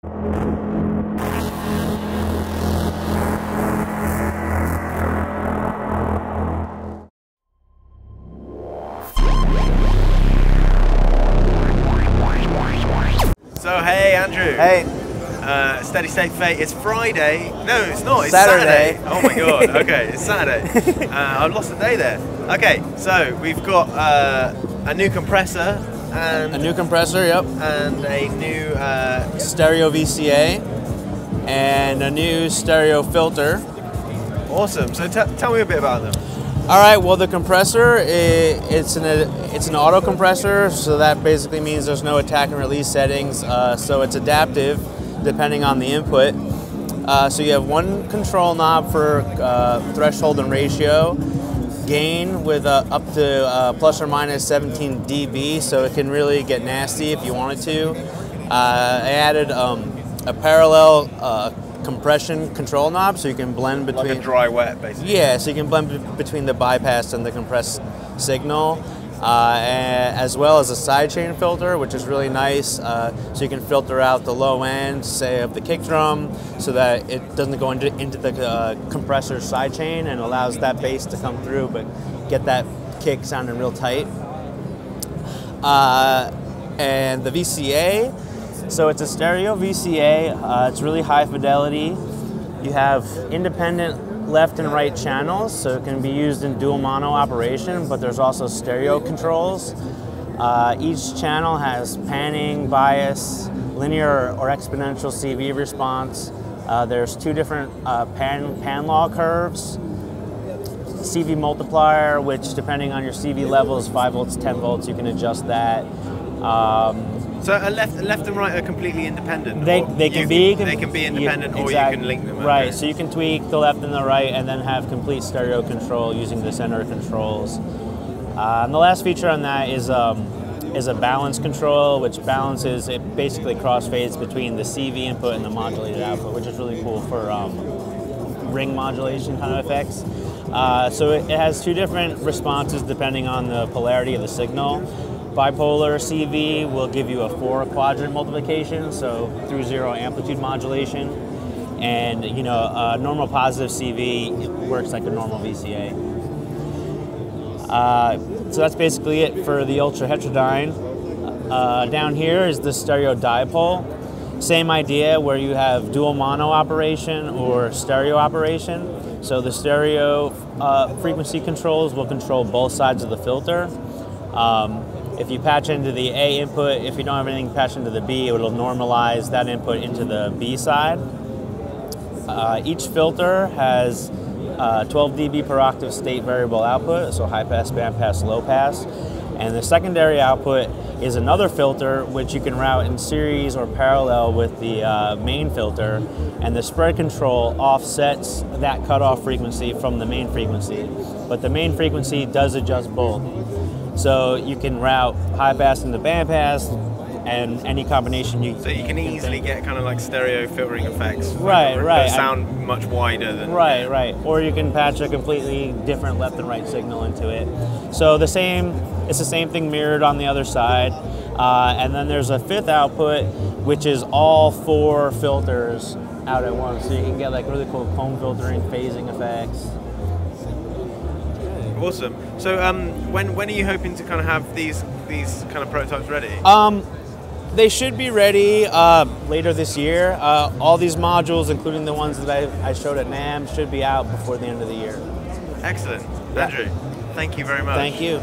So hey Andrew. Hey. Steady State Fate. It's Friday. No, it's not. It's Saturday. Saturday. Oh my god. Okay, it's Saturday. I've lost a day there. Okay, so we've got a new compressor and A new compressor, yep. and a new Stereo VCA and a new stereo filter. awesome. So tell me a bit about them. All right, well the compressor, it's an auto compressor, so that basically means there's no attack and release settings, so it's adaptive depending on the input. So you have one control knob for threshold and ratio, gain with up to plus or minus 17 dB, so it can really get nasty if you wanted to. I added a parallel compression control knob, so you can blend between Like a dry wet, basically. Yeah, so you can blend between the bypass and the compressed signal, as well as a sidechain filter, which is really nice. So you can filter out the low end, say, of the kick drum, so that it doesn't go into the compressor sidechain and allows that bass to come through, but get that kick sounding real tight. And the VCA. So it's a stereo VCA, it's really high fidelity. You have independent left and right channels, so it can be used in dual mono operation, but there's also stereo controls. Each channel has panning, bias, linear or exponential CV response. There's two different pan law curves, CV multiplier, which depending on your CV levels, 5 volts, 10 volts, you can adjust that. So a left and right are completely independent. They can be independent, or exactly, you can link them. Right. Okay. So you can tweak the left and the right, and then have complete stereo control using the center controls. And the last feature on that is a balance control, which balances, it basically crossfades between the CV input and the modulated output, which is really cool for ring modulation kind of effects. So it has two different responses depending on the polarity of the signal. Bipolar CV will give you a 4-quadrant multiplication, so through 0 amplitude modulation. And normal positive CV works like a normal VCA. So that's basically it for the ultra heterodyne. Down here is the stereo dipole. Same idea, where you have dual mono operation or stereo operation. So the stereo frequency controls will control both sides of the filter. If you patch into the A input, if you don't have anything patched into the B, it will normalize that input into the B side. Each filter has 12 dB per octave state variable output, so high pass, band pass, low pass. And the secondary output is another filter, which you can route in series or parallel with the main filter, and the spread control offsets that cutoff frequency from the main frequency. But the main frequency does adjust both. So you can route high pass into band pass, and any combination you. So you can easily get kind of like stereo filtering effects. Right. That sound much wider than. Right. Or you can patch a completely different left and right signal into it. So it's the same thing mirrored on the other side. And then there's a fifth output, which is all 4 filters out at once. So you can get like really cool comb filtering, phasing effects. Awesome. So when are you hoping to kind of have these kind of prototypes ready? They should be ready later this year. All these modules, including the ones that I showed at NAMM, should be out before the end of the year. Excellent. Andrew, thank you very much. Thank you.